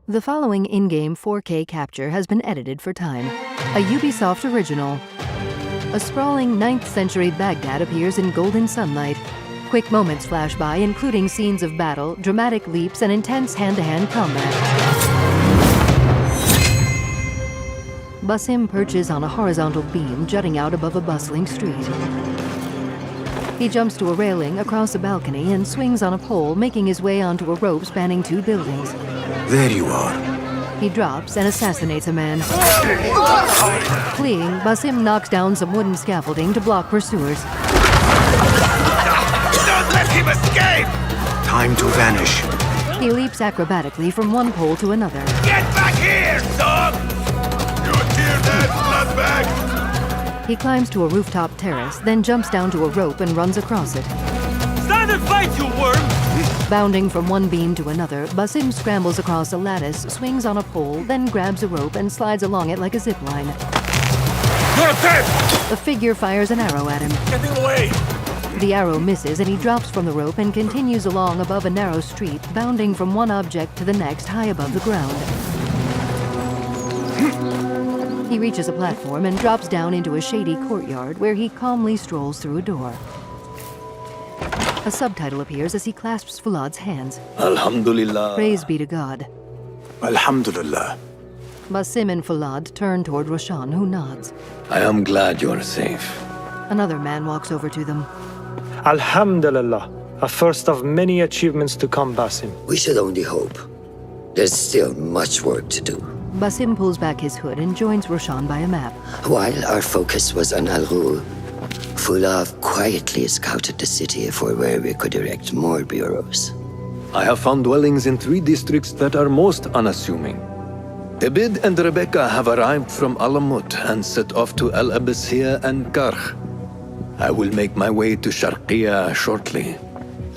The following in-game 4K capture has been edited for time. A Ubisoft original. A sprawling 9th century Baghdad appears in golden sunlight. Quick moments flash by, including scenes of battle, dramatic leaps, and intense hand-to-hand combat. Basim perches on a horizontal beam jutting out above a bustling street. He jumps to a railing across a balcony and swings on a pole, making his way onto a rope spanning 2 buildings. There you are. He drops and assassinates a man. Fleeing, Basim knocks down some wooden scaffolding to block pursuers. Don't let him escape! Time to vanish. He leaps acrobatically from one pole to another. Get back here, dog! You hear that, bloodbag? He climbs to a rooftop terrace, then jumps down to a rope and runs across it. Stand and fight, you worm! Bounding from one beam to another, Basim scrambles across a lattice, swings on a pole, then grabs a rope and slides along it like a zip line. You're dead! The figure fires an arrow at him. Getting away! The arrow misses and he drops from the rope and continues along above a narrow street, bounding from one object to the next high above the ground. He reaches a platform and drops down into a shady courtyard where he calmly strolls through a door. A subtitle appears as he clasps Fulad's hands. Alhamdulillah. Praise be to God. Alhamdulillah. Basim and Fulad turn toward Roshan, who nods. I am glad you are safe. Another man walks over to them. Alhamdulillah, a first of many achievements to come, Basim. We should only hope. There's still much work to do. Basim pulls back his hood and joins Roshan by a map. While our focus was on Al-Ghul, Fulav quietly scouted the city for where we could erect more bureaus. I have found dwellings in 3 districts that are most unassuming. Abid and Rebecca have arrived from Alamut and set off to Al Abbasiyah and Karh. I will make my way to Sharqiya shortly.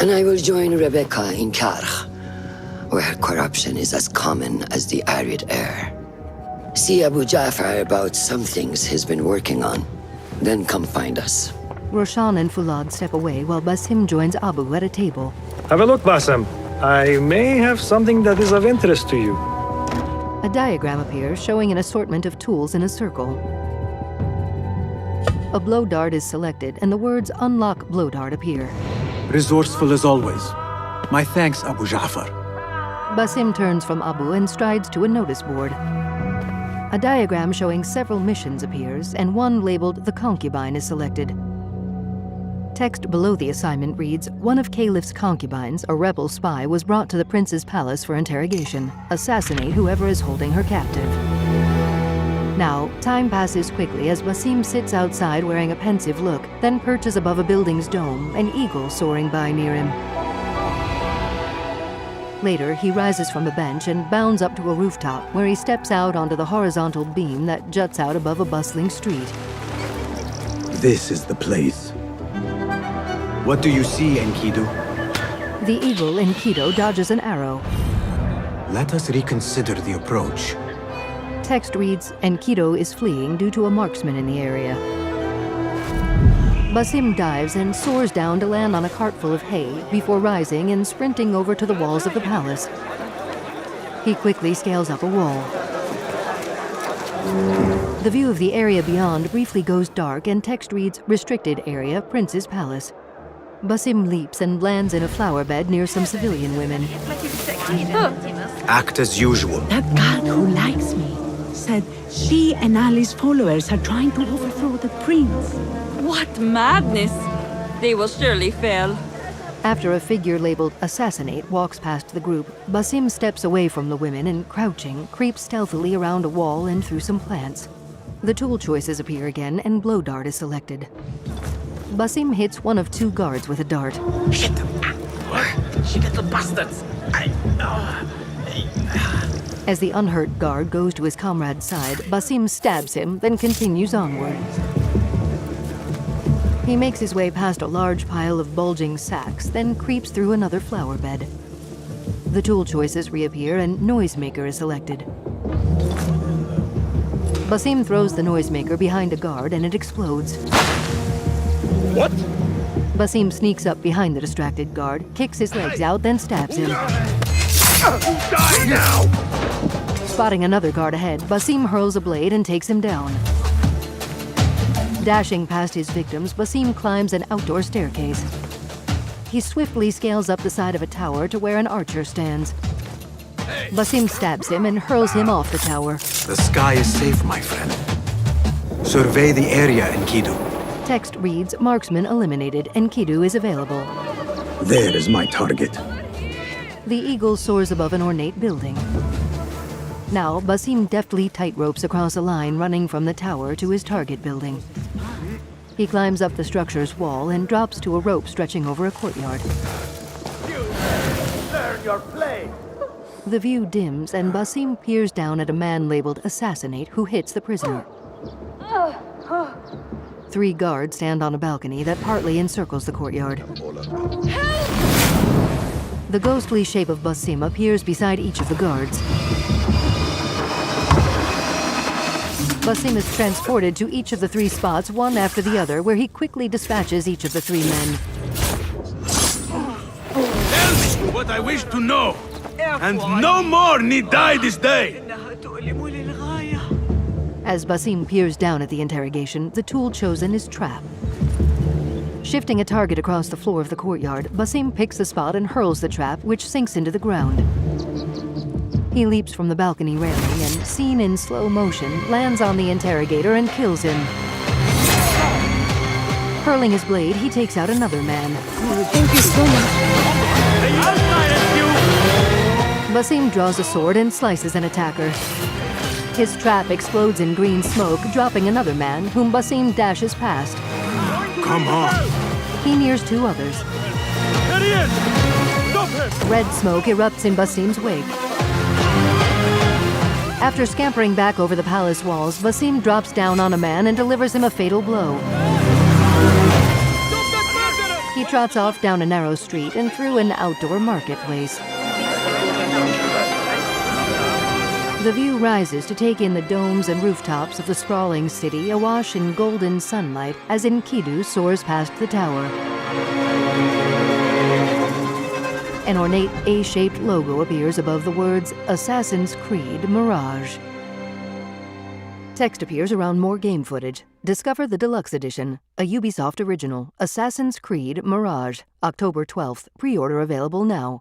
And I will join Rebecca in Karh, where corruption is as common as the arid air. See Abu Ja'far about some things he's been working on. Then come find us. Roshan and Fulad step away while Basim joins Abu at a table. Have a look, Basim. I may have something that is of interest to you. A diagram appears showing an assortment of tools in a circle. A blow dart is selected and the words "Unlock blow dart" appear. Resourceful as always. My thanks, Abu Ja'far. Basim turns from Abu and strides to a notice board. A diagram showing several missions appears, and one labeled "The Concubine" is selected. Text below the assignment reads, one of Caliph's concubines, a rebel spy, was brought to the prince's palace for interrogation. Assassinate whoever is holding her captive. Now, time passes quickly as Basim sits outside wearing a pensive look, then perches above a building's dome, an eagle soaring by near him. Later, he rises from a bench and bounds up to a rooftop, where he steps out onto the horizontal beam that juts out above a bustling street. This is the place. What do you see, Enkidu? The eagle in Keto dodges an arrow. Let us reconsider the approach. Text reads, Enkidu is fleeing due to a marksman in the area. Basim dives and soars down to land on a cart full of hay before rising and sprinting over to the walls of the palace. He quickly scales up a wall. The view of the area beyond briefly goes dark and text reads, Restricted Area, Prince's Palace. Basim leaps and lands in a flower bed near some civilian women. Act as usual. That guard who likes me said she and Ali's followers are trying to overthrow the prince. What madness! They will surely fail. After a figure labeled Assassinate walks past the group, Basim steps away from the women and, crouching, creeps stealthily around a wall and through some plants. The tool choices appear again and blow dart is selected. Basim hits one of 2 guards with a dart. Hit them! She little bastards! As the unhurt guard goes to his comrade's side, Basim stabs him, then continues onward. He makes his way past a large pile of bulging sacks, then creeps through another flower bed. The tool choices reappear and Noisemaker is selected. Basim throws the Noisemaker behind a guard and it explodes. What? Basim sneaks up behind the distracted guard, kicks his legs out, then stabs him. Die now! Spotting another guard ahead, Basim hurls a blade and takes him down. Dashing past his victims, Basim climbs an outdoor staircase. He swiftly scales up the side of a tower to where an archer stands. Basim stabs him and hurls him off the tower. The sky is safe, my friend. Survey the area, Enkidu. Text reads, "Marksman eliminated. Enkidu is available." There is my target. The eagle soars above an ornate building. Now, Basim deftly tightropes across a line running from the tower to his target building. He climbs up the structure's wall and drops to a rope stretching over a courtyard. Learn your play! The view dims and Basim peers down at a man labeled Assassinate who hits the prisoner. 3 guards stand on a balcony that partly encircles the courtyard. The ghostly shape of Basim appears beside each of the guards. Basim is transported to each of the 3 spots, one after the other, where he quickly dispatches each of the 3 men. Tell me what I wish to know, and no more need die this day! As Basim peers down at the interrogation, the tool chosen is trap. Shifting a target across the floor of the courtyard, Basim picks a spot and hurls the trap, which sinks into the ground. He leaps from the balcony railing and, seen in slow motion, lands on the interrogator and kills him. Hurling his blade, he takes out another man. Thank you so much. I'll silence you! Basim draws a sword and slices an attacker. His trap explodes in green smoke, dropping another man, whom Basim dashes past. Come on. He nears 2 others. There he is! Stop him! Red smoke erupts in Basim's wake. After scampering back over the palace walls, Basim drops down on a man and delivers him a fatal blow. He trots off down a narrow street and through an outdoor marketplace. The view rises to take in the domes and rooftops of the sprawling city awash in golden sunlight as Enkidu soars past the tower. An ornate A-shaped logo appears above the words Assassin's Creed Mirage. Text appears around more game footage. Discover the Deluxe Edition, a Ubisoft original, Assassin's Creed Mirage, October 12th. Pre-order available now.